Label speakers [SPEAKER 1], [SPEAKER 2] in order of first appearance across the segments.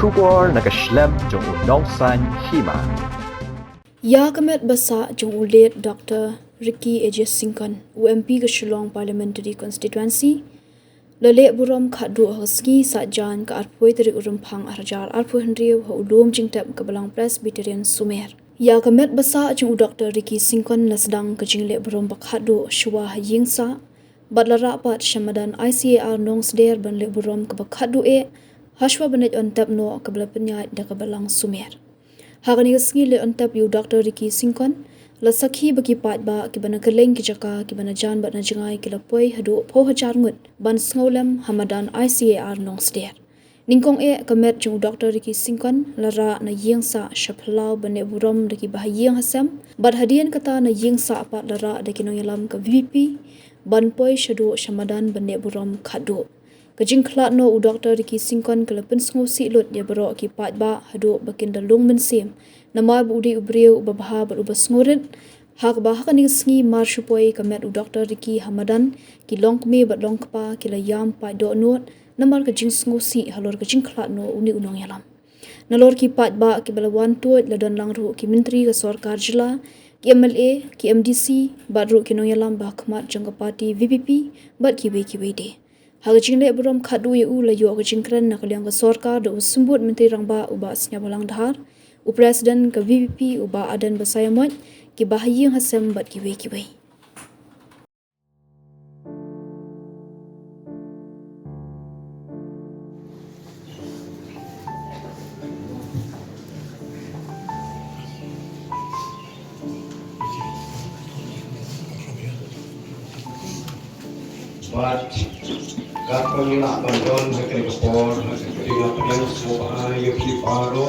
[SPEAKER 1] Shubor nakaslem jong unongsan Hima.
[SPEAKER 2] Ya kamet basa jong ulet Dr. Ricky Syngkon UMP ke Shillong Parliamentary Constituency lele Burom khadu haski sajan ka arpoi teri urumphang arjar arpoi hendriu ha ulum Jingtep ke Balang Presbyterian Sumer. Ya kamet basa jong Dr. Ricky Syngkon lasdang ke jingle Burom bakhadu shwa yingsa badlara pat shamadan ICAR nong sder ban le Burom ke bakhadu hashwa banet ontap no ke belapenya da ke Balang Sumer. Hagani ngi le ontap yu Dr. Ricky Syngkon la sakhi baki pat ba ki bana keleng ki jaka ki bana jan ba na jangai ki la poi hadu pho hajar ngut ban sngolam hamadan ICAR nong sder ningkong kamet jung Dr. Ricky Syngkon la ra na yingsa shaplau bane Burom de ki bahayang hasam bad hadian kata na yingsa pat la ra de ki nong yalam ka VP ban poi shadu shamadan bane Burom khadu kajing khlat no u Dr. Ricky Syngkon kelapin sngo si lut ya baro ki pat ba hadu bakin dalung mensim nama bu udi ubriu babha bar ubas ngorit hak ba hakani sngi mar shupoi kamet u Dr. Ricky hamadan ki longkme bat longkpa ki la yam pa do not namar kajing sngo si halor kajing khlat no uni unong yalam nalor ki pat ba ki balawan to ladan langru ki menteri ka sarkar jila ki MLA ki MDC badru ki nong yalam ba khmat jangka parti VPP bat ki we de Hagajing le Burom khadu ye u la yo hagajing kran na kalyang ka sarkar do sumbut menteri rangba uba snya balang dhar u president ka VPP uba adan basayamot ki bahayang hasam bat ki we
[SPEAKER 3] But kapag nila abandon sa kinipor, sa kinipor, sa yung kiliparo,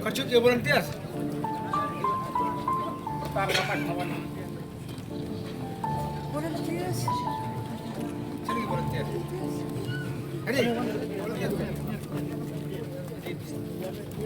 [SPEAKER 4] Kacuk ya volunteers. Para dapat kawan. Volunteers. Sini volunteer. Ini.
[SPEAKER 5] Sino